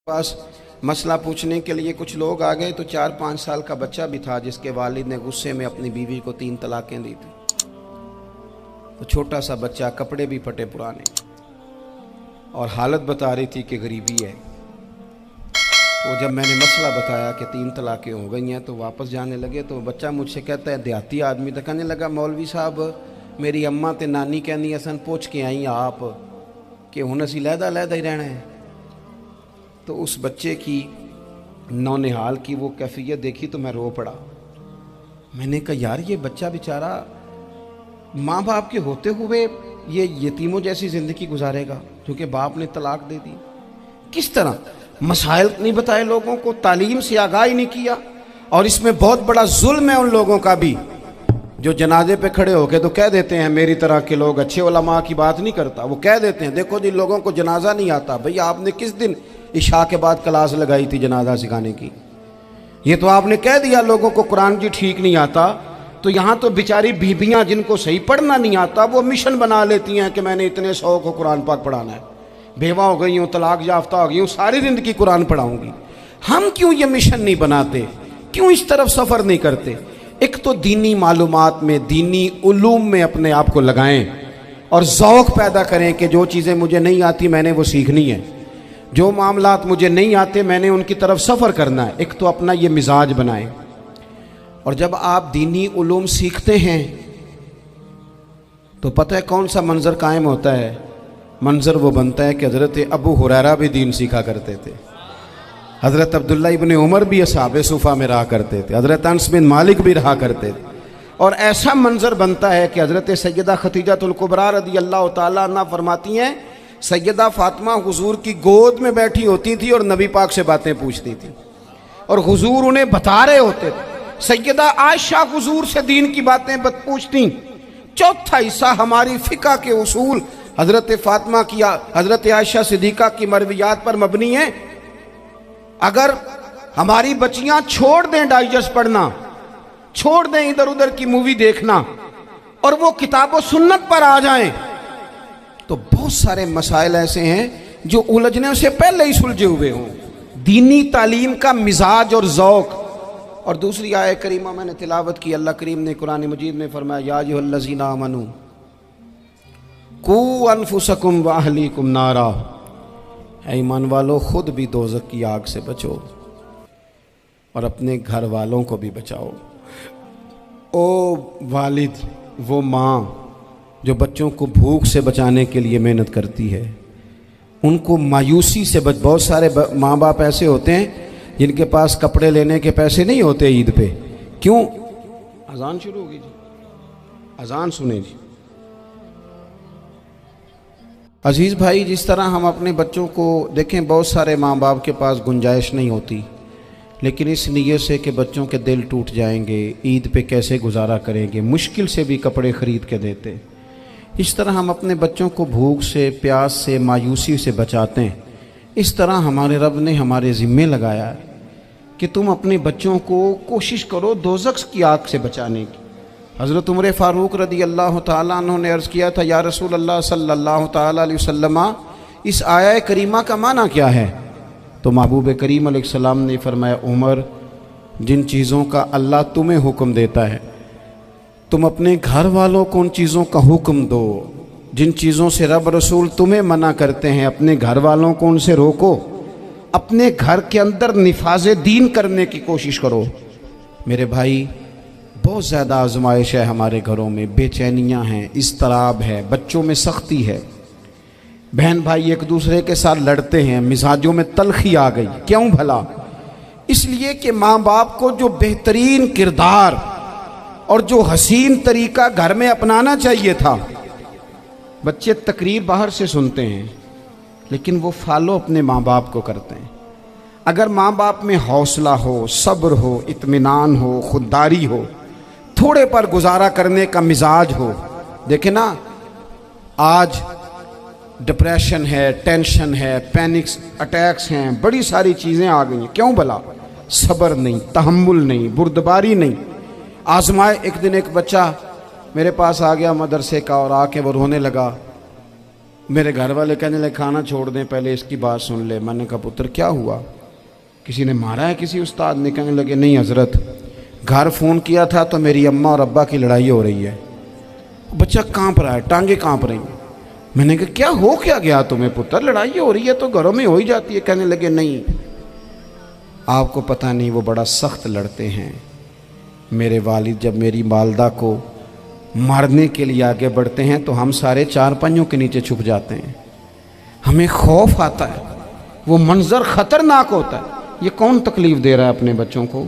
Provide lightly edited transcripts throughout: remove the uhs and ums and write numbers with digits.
पास मसला पूछने के लिए कुछ लोग आ गए तो 4-5 साल का बच्चा भी था जिसके वालिद ने गुस्से में अपनी बीवी को 3 तलाकें दी थी। तो छोटा सा बच्चा, कपड़े भी फटे पुराने, और हालत बता रही थी कि गरीबी है। तो जब मैंने मसला बताया कि 3 तलाकें हो गई हैं तो वापस जाने लगे। तो बच्चा मुझसे कहता है, देहाती आदमी तो कहने लगा, मौलवी साहब मेरी अम्मा ते नानी कहनी असन पुछ के आई आप कि हुण असीं लहदा लहदा ही रहना है। तो उस बच्चे की नौनिहाल की वो कैफियत देखी तो मैं रो पड़ा। मैंने कहा यार ये बच्चा बेचारा माँ बाप के होते हुए ये यतीमों जैसी ज़िंदगी गुजारेगा क्योंकि बाप ने तलाक दे दी। किस तरह मसाइल नहीं बताए लोगों को, तालीम से आगाही नहीं किया। और इसमें बहुत बड़ा जुल्म है उन लोगों का भी जो जनाजे पे खड़े होके तो कह देते हैं, मेरी तरह के लोग अच्छे उलमा की बात नहीं करता, वो कह देते हैं देखो जी लोगों को जनाजा नहीं आता। भैया आपने किस दिन इशा के बाद क्लास लगाई थी जनाजा सिखाने की? ये तो आपने कह दिया लोगों को कुरान जी ठीक नहीं आता। तो यहाँ तो बेचारी बीबियाँ जिनको सही पढ़ना नहीं आता वो मिशन बना लेती हैं कि मैंने इतने 100 को कुरान पाक पढ़ाना है, बेवा हो गई हूँ, तलाक याफ्ता हो गई हूँ, सारी ज़िंदगी कुरान पढ़ाऊँगी। हम क्यों ये मिशन नहीं बनाते, क्यों इस तरफ सफ़र नहीं करते? एक तो दीनी मालूमात में, दीनी उलूम में अपने आप को लगाएं और ज़ौक़ पैदा करें कि जो चीज़ें मुझे नहीं आती मैंने वो सीखनी है, जो मामलात मुझे नहीं आते मैंने उनकी तरफ सफ़र करना है। एक तो अपना ये मिजाज बनाएं। और जब आप दीनी उलूम सीखते हैं तो पता है कौन सा मंज़र कायम होता है? मंज़र वो बनता है कि हज़रत अबू हुरैरा भी दीन सीखा करते थे, हज़रत अब्दुल्ला इब्न उमर भी असहाबे सुफ़ा में रहा करते थे, हज़रत अनस बिन मालिक भी रहा करते थे। और ऐसा मंज़र बनता है कि हज़रत सैयदा खतीजतुल कुबरा रज़ी अल्लाह तआला अन्हा फरमाती हैं, सैयदा फातिमा हुजूर की गोद में बैठी होती थी और नबी पाक से बातें पूछती थी और हुजूर उन्हें बता रहे होते थे। सैयदा आयशा हुजूर से दीन की बातें पूछती। चौथा हिस्सा हमारी फ़िक़्ह के उसूल हज़रत फातिमा की, हज़रत आयशा सिद्दीक़ा की मरवियात पर मबनी है। अगर हमारी बच्चियां छोड़ दें डाइजेस्ट पढ़ना, छोड़ दें इधर उधर की मूवी देखना और वो किताब व सुन्नत पर आ जाएं तो बहुत सारे मसाइल ऐसे हैं जो उलझने से पहले ही सुलझे हुए हों। दीनी तालीम का मिजाज और ज़ौक़। और दूसरी आयत करीमा मैंने तिलावत की, अल्लाह करीम ने कुरान मजीद में फरमाया, या अय्युहल्लज़ीना आमनू कू अनफुसकुम व अहलीकुम नारा, ऐ ईमान वालों खुद भी दोज़ख की आग से बचो और अपने घर वालों को भी बचाओ। ओ वालिद, वो माँ जो बच्चों को भूख से बचाने के लिए मेहनत करती है, उनको मायूसी से बहुत सारे माँ बाप ऐसे होते हैं जिनके पास कपड़े लेने के पैसे नहीं होते ईद पे। क्यों? अजान शुरू होगी जी, अजान सुने जी। अजीज़ भाई, जिस तरह हम अपने बच्चों को देखें, बहुत सारे माँ बाप के पास गुंजाइश नहीं होती, लेकिन इस नीयत से कि बच्चों के दिल टूट जाएंगे, ईद पे कैसे गुजारा करेंगे, मुश्किल से भी कपड़े ख़रीद के देते। इस तरह हम अपने बच्चों को भूख से, प्यास से, मायूसी से बचाते हैं। इस तरह हमारे रब ने हमारे ज़िम्मे लगाया है कि तुम अपने बच्चों को कोशिश करो दोज़ख की आग से बचाने की। हज़रत उमर फ़ारूक रज़ी अल्लाह तआला अन्हु ने अर्ज़ किया था, या रसूल अल्लाह सल्लल्लाहु तआला अलैहि वसल्लम, इस आया करीमा का माना क्या है? तो महबूब करीम अलैहिस्सलाम ने फरमाया, उमर, जिन चीज़ों का अल्लाह तुम्हें हुक्म देता है तुम अपने घर वालों को उन चीज़ों का हुक्म दो। जिन चीज़ों से रब रसूल तुम्हें मना करते हैं अपने घर वालों को उनसे रोको। अपने घर के अंदर निफाज़े दीन करने की कोशिश करो। मेरे भाई, बहुत ज़्यादा आजमाइश है हमारे घरों में, बेचैनियाँ हैं, इज़्तिराब है, बच्चों में सख्ती है, बहन भाई एक दूसरे के साथ लड़ते हैं, मिजाजों में तलखी आ गई। क्यों भला? इसलिए कि माँ बाप को जो बेहतरीन किरदार और जो हसीन तरीका घर में अपनाना चाहिए था, बच्चे तकरीर बाहर से सुनते हैं लेकिन वो फॉलो अपने माँ बाप को करते हैं। अगर माँ बाप में हौसला हो, सब्र हो, इत्मीनान हो, खुददारी हो, थोड़े पर गुजारा करने का मिजाज हो। देखे ना, आज डिप्रेशन है, टेंशन है, पैनिक्स अटैक्स हैं, बड़ी सारी चीज़ें आ गई हैं। क्यों भला? सब्र नहीं, तहम्मुल नहीं, बुर्दबारी नहीं। आजमाए। एक दिन एक बच्चा मेरे पास आ गया मदरसे का और आके वो रोने लगा मेरे घर वाले कहने लगे खाना छोड़ दें, पहले इसकी बात सुन ले। मैंने कहा पुत्र क्या हुआ, किसी ने मारा है किसी उस्ताद ने? कहने लगे नहीं हजरत, घर फ़ोन किया था तो मेरी अम्मा और अब्बा की लड़ाई हो रही है। बच्चा कांप रहा है, टांगे कांप रही हैं। मैंने कहा क्या हो क्या गया तुम्हें पुत्र, लड़ाई हो रही है तो घरों में हो ही जाती है। कहने लगे नहीं, आपको पता नहीं वो बड़ा सख्त लड़ते हैं। मेरे वालिद जब मेरी वालदा को मारने के लिए आगे बढ़ते हैं तो हम सारे चारपाइयों के नीचे छुप जाते हैं, हमें खौफ आता है, वो मंजर खतरनाक होता है। ये कौन तकलीफ दे रहा है अपने बच्चों को?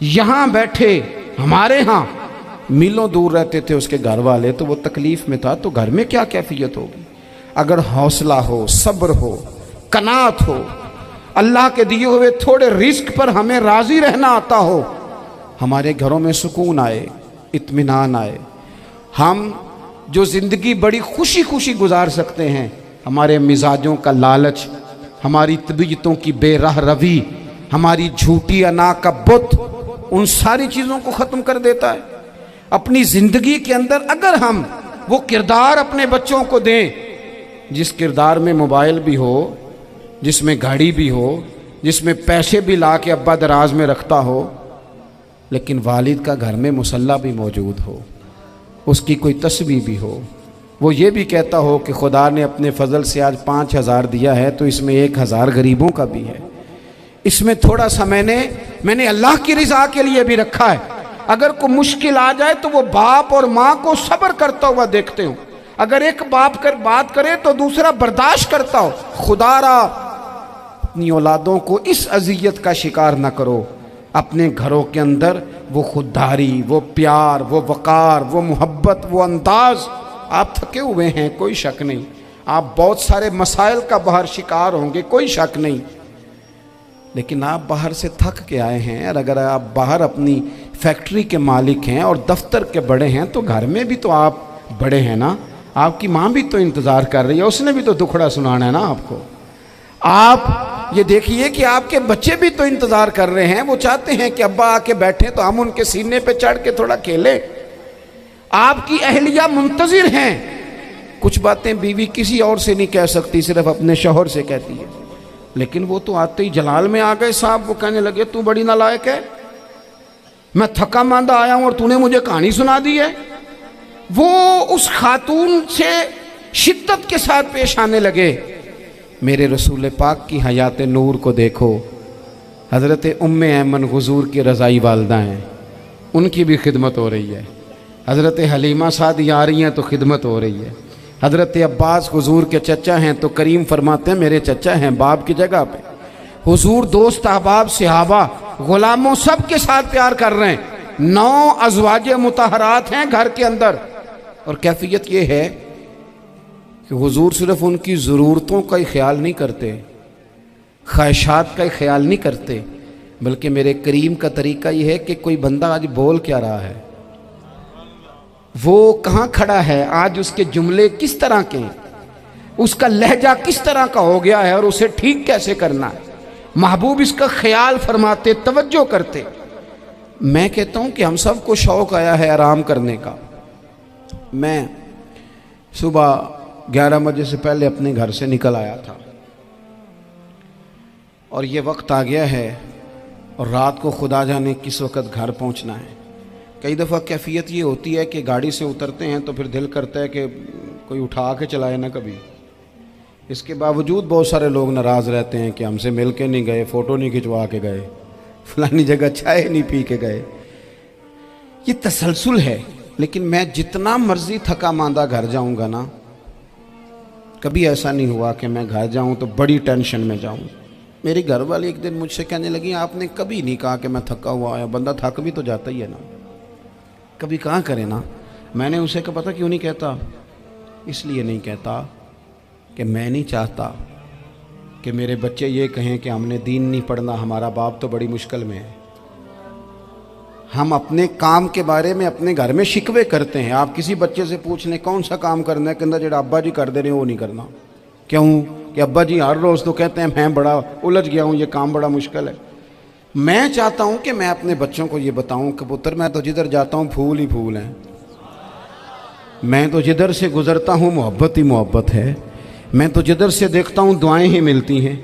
यहाँ बैठे हमारे यहाँ मीलों दूर रहते थे उसके घर वाले, तो वो तकलीफ में था, तो घर में क्या कैफियत होगी? अगर हौसला हो, सब्र हो, कनात हो, अल्लाह के दिए हुए थोड़े रिस्क पर हमें राजी रहना आता हो, हमारे घरों में सुकून आए, इत्मीनान आए, हम जो ज़िंदगी बड़ी खुशी खुशी गुजार सकते हैं। हमारे मिजाजों का लालच, हमारी तबीयतों की बेराह रवी, हमारी झूठी अना का बुत, उन सारी चीज़ों को ख़त्म कर देता है। अपनी ज़िंदगी के अंदर अगर हम वो किरदार अपने बच्चों को दें, जिस किरदार में मोबाइल भी हो, जिसमें गाड़ी भी हो, जिसमें पैसे भी ला के अब्बा दराज में रखता हो, लेकिन वालिद का घर में मुसल्ला भी मौजूद हो, उसकी कोई तस्बीह भी हो, वो ये भी कहता हो कि खुदा ने अपने फजल से आज 5,000 दिया है तो इसमें 1,000 गरीबों का भी है, इसमें थोड़ा सा मैंने अल्लाह की रिज़ा के लिए भी रखा है। अगर कोई मुश्किल आ जाए तो वो बाप और माँ को सब्र करता हुआ देखते हो। अगर एक बाप कर बात करे तो दूसरा बर्दाश्त करता हो। खुदारा अपनी औलादों को इस अजियत का शिकार न करो। अपने घरों के अंदर वो खुददारी, वो प्यार, वो वक़ार, वो मोहब्बत, वो अंदाज। आप थके हुए हैं, कोई शक नहीं, आप बहुत सारे मसाइल का बाहर शिकार होंगे, कोई शक नहीं, लेकिन आप बाहर से थक के आए हैं। और अगर आप बाहर अपनी फैक्ट्री के मालिक हैं और दफ्तर के बड़े हैं तो घर में भी तो आप बड़े हैं ना। आपकी माँ भी तो इंतज़ार कर रही है, उसने भी तो दुखड़ा सुनाना है ना आपको। आप ये देखिए कि आपके बच्चे भी तो इंतज़ार कर रहे हैं, वो चाहते हैं कि अब्बा आके बैठे तो हम उनके सीने पे चढ़ के थोड़ा खेलें। आपकी अहलिया मुंतज़िर हैं। कुछ बातें बीवी किसी और से नहीं कह सकती, सिर्फ अपने शौहर से कहती है, लेकिन वो तो आते ही जलाल में आ गए साहब। वो कहने लगे तू बड़ी नालायक है, मैं थका मांदा आया हूं और तूने मुझे कहानी सुना दी है। वो उस खातून से शिद्दत के साथ पेश आने लगे। मेरे रसूल पाक की हयात नूर को देखो, हज़रत उम्मे ऐमन हुज़ूर की रज़ाई वालदा हैं, उनकी भी खिदमत हो रही है। हज़रत हलीमा सादी आ रही हैं तो खिदमत हो रही है। हज़रत अब्बास हुज़ूर के चचा हैं तो करीम फरमाते हैं मेरे चचा हैं बाप की जगह पे। हुज़ूर दोस्त अहबाब सहाबा ग़ुलामों सब के साथ प्यार कर रहे हैं। 9 अज़वाजे मुतहरात हैं घर के अंदर। और कैफियत ये है कि हुज़ूर सिर्फ उनकी ज़रूरतों का ही ख्याल नहीं करते, ख्वाहिशात का ही ख्याल नहीं करते, बल्कि मेरे करीम का तरीका ये है कि कोई बंदा आज बोल क्या रहा है, वो कहाँ खड़ा है, आज उसके जुमले किस तरह के हैं, उसका लहजा किस तरह का हो गया है और उसे ठीक कैसे करना है। महबूब इसका ख्याल फरमाते, तवज्जो करते। मैं कहता हूँ कि हम सबको शौक़ आया है आराम करने का। मैं सुबह 11 बजे से पहले अपने घर से निकल आया था और ये वक्त आ गया है और रात को खुदा जाने किस वक़्त घर पहुँचना है। कई दफ़ा कैफियत ये होती है कि गाड़ी से उतरते हैं तो फिर दिल करता है कि कोई उठा के चलाए ना कभी। इसके बावजूद बहुत सारे लोग नाराज़ रहते हैं कि हमसे मिल के नहीं गए, फ़ोटो नहीं खिंचवा के गए, फलानी जगह चाय नहीं पी के गए। ये तसलसल है। लेकिन मैं जितना मर्ज़ी थका मांदा घर जाऊँगा ना, कभी ऐसा नहीं हुआ कि मैं घर जाऊँ तो बड़ी टेंशन में जाऊँ। मेरी घर वाली एक दिन मुझसे कहने लगी आपने कभी नहीं कहा कि मैं थका हुआ आया। बंदा थक भी तो जाता ही है ना, कभी कहाँ करे ना। मैंने उसे कहा पता क्यों नहीं कहता, इसलिए नहीं कहता कि मैं नहीं चाहता कि मेरे बच्चे ये कहें कि हमने दीन नहीं पढ़ना, हमारा बाप तो बड़ी मुश्किल में है। हम अपने काम के बारे में अपने घर में शिकवे करते हैं। आप किसी बच्चे से पूछ लें कौन सा काम करना है, कहता जेड़ा अब्बा जी कर दे रहे वो नहीं करना। क्यों कि अब्बा जी हर रोज़ तो कहते हैं मैं बड़ा उलझ गया हूँ, ये काम बड़ा मुश्किल है। मैं चाहता हूँ कि मैं अपने बच्चों को ये बताऊँ कि पुत्र मैं तो जिधर जाता हूँ फूल ही फूल हैं। मैं तो जिधर से गुजरता हूँ मोहब्बत ही मोहब्बत है, मैं तो जिधर से देखता हूँ दुआएं ही मिलती हैं,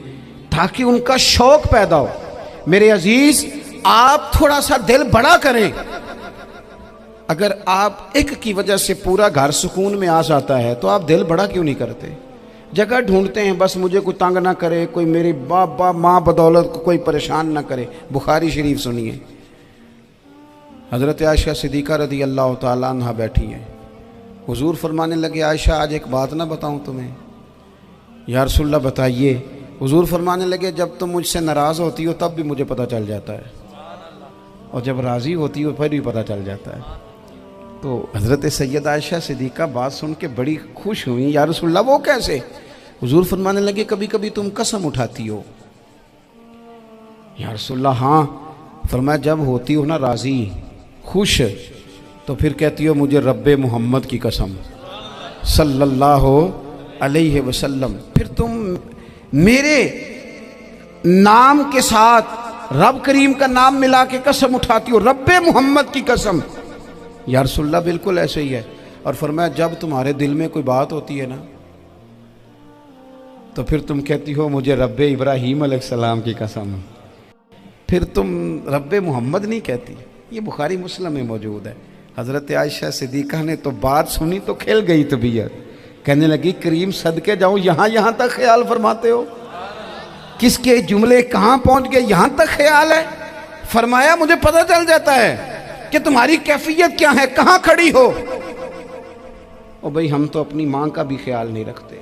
ताकि उनका शौक पैदा हो। मेरे अजीज, आप थोड़ा सा दिल बड़ा करें। अगर आप एक की वजह से पूरा घर सुकून में आ जाता है तो आप दिल बड़ा क्यों नहीं करते? जगह ढूंढते हैं बस मुझे कोई तंग ना करे, कोई मेरी बाप माँ बदौलत को कोई परेशान ना करे। बुखारी शरीफ सुनिए, हज़रत आयशा सिद्दीक़ा रज़ी अल्लाह ताला अन्हा बैठी हैं। हुजूर फरमाने लगे, आयशा आज एक बात ना बताऊं तुम्हें? या रसूलल्लाह बताइए। हुजूर फरमाने लगे, जब तुम मुझसे नाराज़ होती हो तब भी मुझे पता चल जाता है, और जब राज़ी होती हो फिर भी पता चल जाता है। तो हज़रत सैयद आयशा सिद्दीक़ा बात सुन के बड़ी खुश हुई। या रसूलल्लाह वो कैसे? हुजूर फरमाने लगे, कभी कभी तुम कसम उठाती हो। या रसूलल्लाह हाँ। फरमाया, जब होती हो ना राज़ी, खुश, तो फिर कहती हो मुझे रब्बे मोहम्मद की कसम सल्लल्लाहु अलैहि वसल्लम। फिर तुम मेरे नाम के साथ रब करीम का नाम मिला के कसम उठाती हो, रब्बे मोहम्मद की कसम। या रसूलल्लाह बिल्कुल ऐसे ही है। और फरमाया, जब तुम्हारे दिल में कोई बात होती है ना, तो फिर तुम कहती हो मुझे रब्बे इब्राहीम अलैहिस्सलाम की कसम। फिर तुम रब्बे मोहम्मद नहीं कहती। ये बुखारी मुस्लिम में मौजूद है। हज़रत आयशा सिद्दीक़ा ने तो बात सुनी तो खिल गई तबीयत, कहने लगी, करीम सदके जाऊं, यहाँ तक ख्याल फरमाते हो? किसके जुमले कहाँ पहुँच गए, यहाँ तक ख्याल है? फरमाया, मुझे पता चल जाता है कि तुम्हारी कैफियत क्या है, कहाँ खड़ी हो। ओ भाई, हम तो अपनी माँ का भी ख्याल नहीं रखते।